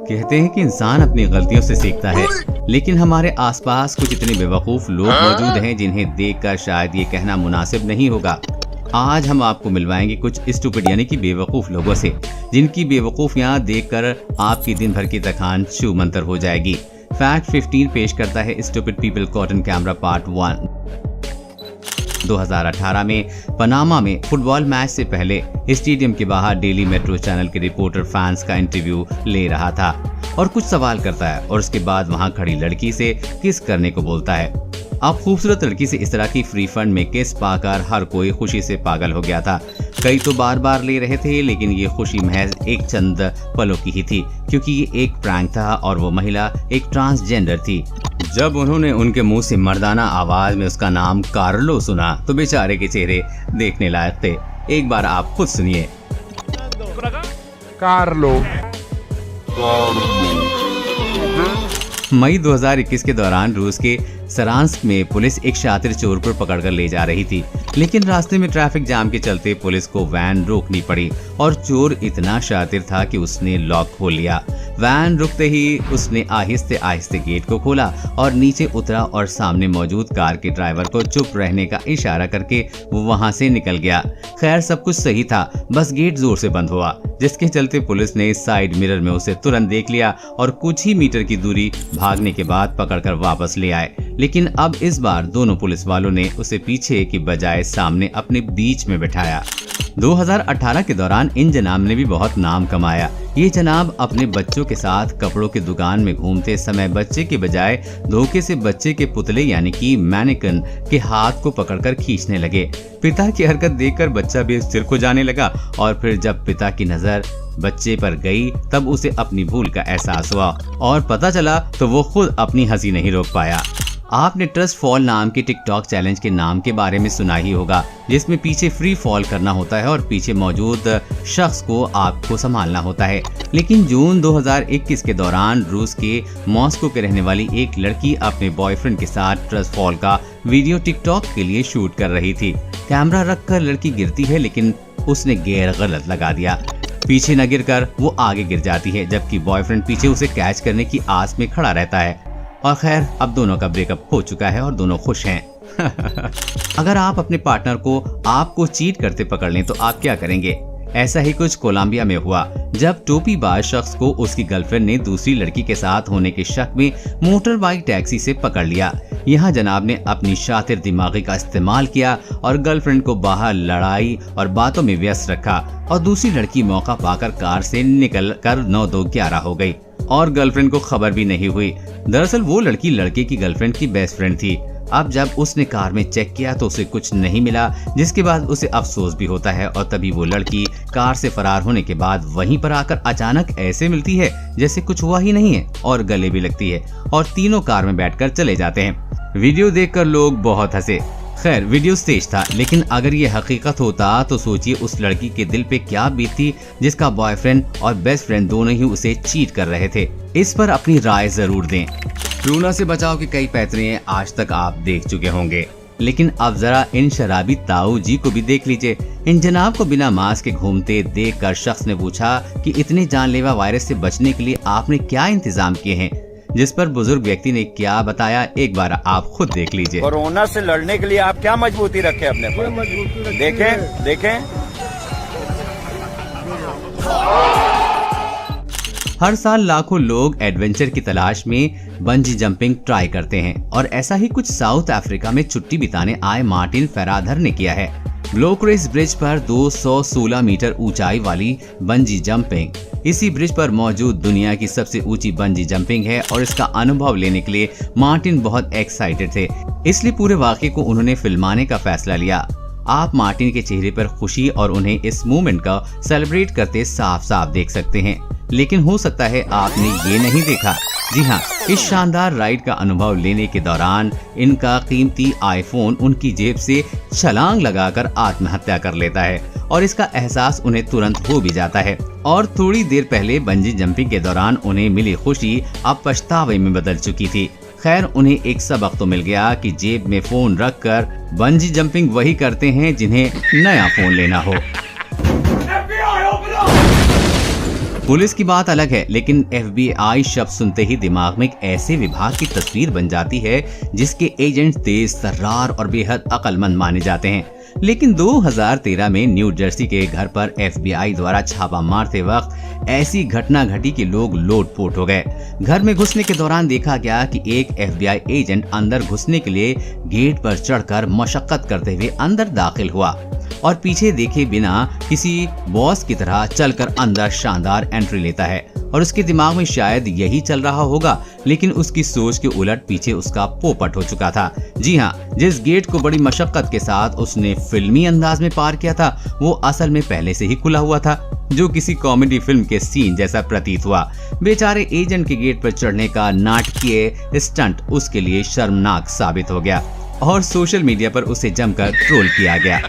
कहते हैं कि इंसान अपनी गलतियों से सीखता है, लेकिन हमारे आसपास कुछ इतने बेवकूफ लोग मौजूद हैं जिन्हें देखकर शायद ये कहना मुनासिब नहीं होगा। आज हम आपको मिलवाएंगे कुछ स्टूपिड यानी कि बेवकूफ लोगों से, जिनकी बेवकूफियां देखकर आपकी दिन भर की थकान छूमंतर हो जाएगी। फैक्ट 15 पेश करता है stupid people caught in camera part 1। 2018 में पनामा में फुटबॉल मैच से पहले स्टेडियम के बाहर डेली मेट्रो चैनल के रिपोर्टर फैंस का इंटरव्यू ले रहा था और कुछ सवाल करता है और उसके बाद वहां खड़ी लड़की से किस करने को बोलता है। अब खूबसूरत लड़की से इस तरह की फ्री फंड में किस पाकर हर कोई खुशी से पागल हो गया था। कई तो बार बार ले रहे थे, लेकिन ये खुशी महज एक चंद पलों की ही थी, क्योंकि ये एक प्रैंक था और वो महिला एक ट्रांसजेंडर थी। जब उन्होंने उनके मुंह से मर्दाना आवाज में उसका नाम कार्लो सुना तो बेचारे के चेहरे देखने लायक थे। एक बार आप खुद सुनिए। कार्लो। मई 2021 के दौरान रूस के सरांस्क में पुलिस एक शातिर चोर को पकड़कर ले जा रही थी, लेकिन रास्ते में ट्रैफिक जाम के चलते पुलिस को वैन रोकनी पड़ी और चोर इतना शातिर था कि उसने लॉक खोल लिया। वैन रुकते ही उसने आहिस्ते आहिस्ते गेट को खोला और नीचे उतरा और सामने मौजूद कार के ड्राइवर को चुप रहने का इशारा करके वो वहां से निकल गया। खैर सब कुछ सही था, बस गेट जोर से बंद हुआ, जिसके चलते पुलिस ने साइड मिरर में उसे तुरंत देख लिया और कुछ ही मीटर की दूरी भागने के बाद पकड़कर वापस ले आए। लेकिन अब इस बार दोनों पुलिस वालों ने उसे पीछे की बजाय सामने अपने बीच में बिठाया। 2018 के दौरान इन जनाब ने भी बहुत नाम कमाया। ये जनाब अपने बच्चों के साथ कपड़ों की दुकान में घूमते समय बच्चे के बजाय धोखे से बच्चे के पुतले यानी कि मैनिकन के हाथ को पकड़कर खींचने लगे। पिता की हरकत देखकर बच्चा भी स्थिर हो जाने लगा और फिर जब पिता की नजर बच्चे पर गई तब उसे अपनी भूल का एहसास हुआ और पता चला तो वो खुद अपनी हंसी नहीं रोक पाया। आपने ट्रस्ट फॉल नाम के टिकटॉक चैलेंज के नाम के बारे में सुना ही होगा, जिसमें पीछे फ्री फॉल करना होता है और पीछे मौजूद शख्स को आपको संभालना होता है। लेकिन जून 2021 के दौरान रूस के मॉस्को के रहने वाली एक लड़की अपने बॉयफ्रेंड के साथ ट्रस्ट फॉल का वीडियो टिकटॉक के लिए शूट कर रही थी। कैमरा रखकर लड़की गिरती है, लेकिन उसने गियर गलत लगा दिया। पीछे न गिरकर वो आगे गिर जाती है, जबकि बॉयफ्रेंड पीछे उसे कैच करने की आस में खड़ा रहता है। और खैर अब दोनों का ब्रेकअप हो चुका है और दोनों खुश हैं। अगर आप अपने पार्टनर को आपको चीट करते पकड़ लें तो आप क्या करेंगे? ऐसा ही कुछ कोलंबिया में हुआ, जब टोपीबाज शख्स को उसकी गर्लफ्रेंड ने दूसरी लड़की के साथ होने के शक में मोटर बाइक टैक्सी से पकड़ लिया। यहाँ जनाब ने अपनी शातिर दिमागी का इस्तेमाल किया और गर्लफ्रेंड को बाहर लड़ाई और बातों में व्यस्त रखा और दूसरी लड़की मौका पाकर कार से निकल कर 9-2-11 हो गई और गर्लफ्रेंड को खबर भी नहीं हुई। दरअसल वो लड़की लड़के की गर्लफ्रेंड की बेस्ट फ्रेंड थी। अब जब उसने कार में चेक किया तो उसे कुछ नहीं मिला, जिसके बाद उसे अफसोस भी होता है और तभी वो लड़की कार से फरार होने के बाद वहीं पर आकर अचानक ऐसे मिलती है जैसे कुछ हुआ ही नहीं है और गले भी लगती है और तीनों कार में बैठकर चले जाते हैं। वीडियो देखकर लोग बहुत हंसे। खैर वीडियो स्टेज था, लेकिन अगर ये हकीकत होता तो सोचिए उस लड़की के दिल पे क्या बीतती जिसका बॉयफ्रेंड और बेस्ट फ्रेंड दोनों ही उसे चीट कर रहे थे। इस पर अपनी राय जरूर दें। लूना से बचाव के कई पैतरे आज तक आप देख चुके होंगे, लेकिन अब जरा इन शराबी ताऊ जी को भी देख लीजिए। इन जनाब को बिना मास्क के घूमते देखकर शख्स ने पूछा कि इतने जानलेवा वायरस से बचने के लिए आपने क्या इंतजाम किए हैं, जिस पर बुजुर्ग व्यक्ति ने क्या बताया एक बार आप खुद देख लीजिए। कोरोना से लड़ने के लिए आप क्या मजबूती रखे अपने पर? देखें देखें। हर साल लाखों लोग एडवेंचर की तलाश में बंजी जंपिंग ट्राई करते हैं और ऐसा ही कुछ साउथ अफ्रीका में छुट्टी बिताने आए मार्टिन फेराधर ने किया है। ब्लोक्रेस ब्रिज पर 216 मीटर ऊंचाई वाली बंजी जंपिंग इसी ब्रिज पर मौजूद दुनिया की सबसे ऊंची बंजी जंपिंग है और इसका अनुभव लेने के लिए मार्टिन बहुत एक्साइटेड थे, इसलिए पूरे वाक़े को उन्होंने फिल्माने का फैसला लिया। आप मार्टिन के चेहरे पर खुशी और उन्हें इस मूवमेंट का सेलिब्रेट करते साफ साफ देख सकते हैं, लेकिन हो सकता है आपने ये नहीं देखा। जी हाँ, इस शानदार राइड का अनुभव लेने के दौरान इनका कीमती आईफोन उनकी जेब से छलांग लगाकर आत्महत्या कर लेता है और इसका एहसास उन्हें तुरंत हो भी जाता है और थोड़ी देर पहले बंजी जंपिंग के दौरान उन्हें मिली खुशी अब पछतावे में बदल चुकी थी। खैर उन्हें एक सबक तो मिल गया कि जेब में फोन रखकर बंजी जंपिंग वही करते हैं जिन्हें नया फोन लेना हो। पुलिस की बात अलग है, लेकिन FBI शब्द सुनते ही दिमाग में एक ऐसे विभाग की तस्वीर बन जाती है जिसके एजेंट तेज तर्रार और बेहद अक्लमंद माने जाते हैं। लेकिन 2013 में न्यू जर्सी के घर पर FBI द्वारा छापा मारते वक्त ऐसी घटना घटी कि लोग लोटपोट हो गए। घर में घुसने के दौरान देखा गया कि एक FBI एजेंट अंदर घुसने के लिए गेट पर चढ़कर मशक्कत करते हुए अंदर दाखिल हुआ और पीछे देखे बिना किसी बॉस की तरह चलकर अंदर शानदार एंट्री लेता है और उसके दिमाग में शायद यही चल रहा होगा, लेकिन उसकी सोच के उलट पीछे उसका पोपट हो चुका था। जी हाँ, जिस गेट को बड़ी मशक्कत के साथ उसने फिल्मी अंदाज में पार किया था वो असल में पहले से ही खुला हुआ था, जो किसी कॉमेडी फिल्म के सीन जैसा प्रतीत हुआ। बेचारे एजेंट के गेट पर चढ़ने का नाटकीय स्टंट उसके लिए शर्मनाक साबित हो गया और सोशल मीडिया पर उसे जमकर ट्रोल किया गया।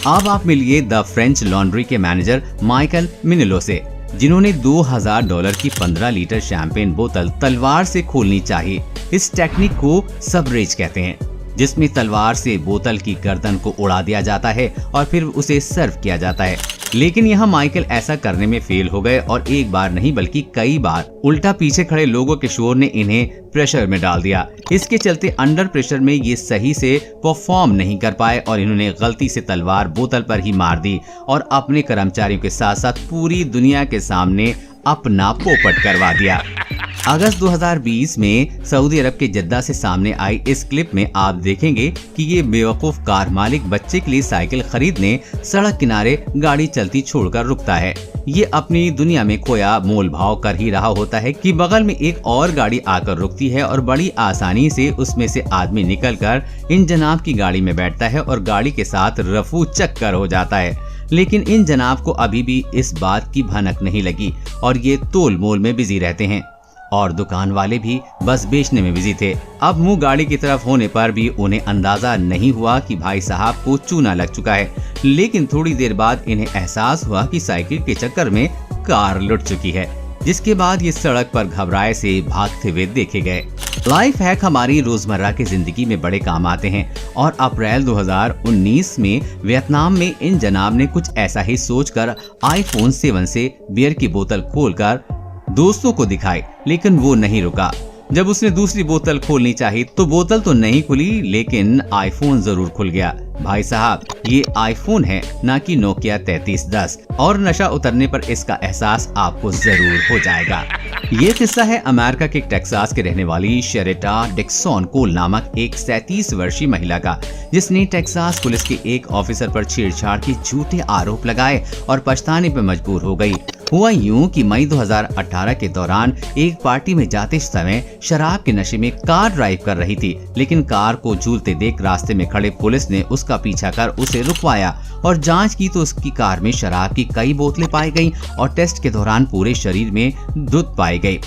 अब आप मिलिए द फ्रेंच लॉन्ड्री के मैनेजर माइकल मिनेलो से, जिन्होंने $2000 की 15 लीटर शैंपेन बोतल तलवार से खोलनी चाहिए। इस टेक्निक को सबरेज कहते हैं, जिसमें तलवार से बोतल की गर्दन को उड़ा दिया जाता है और फिर उसे सर्व किया जाता है। लेकिन यहाँ माइकल ऐसा करने में फेल हो गए और एक बार नहीं बल्कि कई बार। उल्टा पीछे खड़े लोगों के शोर ने इन्हें प्रेशर में डाल दिया। इसके चलते अंडर प्रेशर में ये सही से परफॉर्म नहीं कर पाए और इन्होंने गलती से तलवार बोतल पर ही मार दी और अपने कर्मचारियों के साथ साथ पूरी दुनिया के सामने अपना पोपट करवा दिया। अगस्त 2020 में सऊदी अरब के जद्दा से सामने आई इस क्लिप में आप देखेंगे कि ये बेवकूफ कार मालिक बच्चे के लिए साइकिल खरीदने सड़क किनारे गाड़ी चलती छोड़कर रुकता है। ये अपनी दुनिया में खोया मोल भाव कर ही रहा होता है कि बगल में एक और गाड़ी आकर रुकती है और बड़ी आसानी से उसमें से आदमी निकलकर इन जनाब की गाड़ी में बैठता है और गाड़ी के साथ रफू चक्कर हो जाता है। लेकिन इन जनाब को अभी भी इस बात की भनक नहीं लगी और ये तोल मोल में बिजी रहते हैं और दुकान वाले भी बस बेचने में बिजी थे। अब मुंह गाड़ी की तरफ होने पर भी उन्हें अंदाजा नहीं हुआ कि भाई साहब को चूना लग चुका है। लेकिन थोड़ी देर बाद इन्हें एहसास हुआ कि साइकिल के चक्कर में कार लुट चुकी है, जिसके बाद ये सड़क पर घबराए से भागते हुए देखे गए। लाइफ हैक हमारी रोजमर्रा की जिंदगी में बड़े काम आते हैं और अप्रैल 2019 में वियतनाम में इन जनाब ने कुछ ऐसा ही सोचकर iPhone 7 से बियर की बोतल खोलकर दोस्तों को दिखाई, लेकिन वो नहीं रुका। जब उसने दूसरी बोतल खोलनी चाहिए तो बोतल तो नहीं खुली, लेकिन आईफोन जरूर खुल गया। भाई साहब, ये आईफोन है, ना कि नोकिया 3310, और नशा उतरने पर इसका एहसास आपको जरूर हो जाएगा। ये किस्सा है अमेरिका के टेक्सास के रहने वाली शेरेटा डिक्सन कोल नामक एक 37 वर्षीय महिला का, जिसने टेक्सास पुलिस के एक ऑफिसर पर छेड़छाड़ के झूठे आरोप लगाए और पछताने पर मजबूर हो गई। हुआ यूं कि मई 2018 के दौरान एक पार्टी में जाते समय शराब के नशे में कार ड्राइव कर रही थी, लेकिन कार को झूलते देख रास्ते में खड़े पुलिस ने उसका पीछा कर उसे रुकवाया और जांच की तो उसकी कार में शराब की कई बोतलें पाई गईं और टेस्ट के दौरान पूरे शरीर में दूध पाई गई।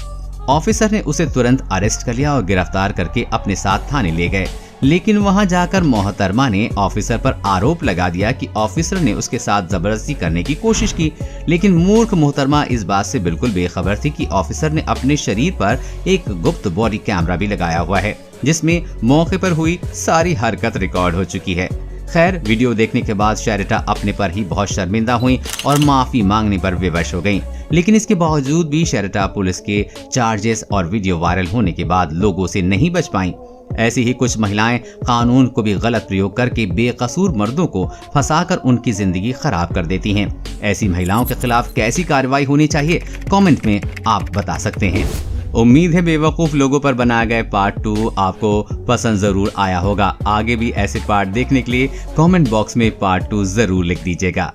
ऑफिसर ने उसे तुरंत अरेस्ट कर लिया और गिरफ्तार करके अपने साथ थाने ले गए। लेकिन वहां जाकर मोहतरमा ने ऑफिसर पर आरोप लगा दिया कि ऑफिसर ने उसके साथ जबरदस्ती करने की कोशिश की। लेकिन मूर्ख मोहतरमा इस बात से बिल्कुल बेखबर थी कि ऑफिसर ने अपने शरीर पर एक गुप्त बॉडी कैमरा भी लगाया हुआ है, जिसमें मौके पर हुई सारी हरकत रिकॉर्ड हो चुकी है। खैर, वीडियो देखने के बाद शेरेटा अपने पर ही बहुत शर्मिंदा हुई और माफी मांगने पर विवश हो गईं। लेकिन इसके बावजूद भी शेरेटा पुलिस के चार्जेस और वीडियो वायरल होने के बाद लोगों से नहीं बच पाईं। ऐसी ही कुछ महिलाएं कानून को भी गलत प्रयोग करके बेकसूर मर्दों को फंसाकर उनकी जिंदगी खराब कर देती हैं। ऐसी महिलाओं के खिलाफ कैसी कार्रवाई होनी चाहिए, कमेंट में आप बता सकते हैं। उम्मीद है बेवकूफ लोगों पर बनाया गया पार्ट 2 आपको पसंद जरूर आया होगा। आगे भी ऐसे पार्ट देखने के लिए कमेंट बॉक्स में पार्ट 2 जरूर लिख दीजिएगा।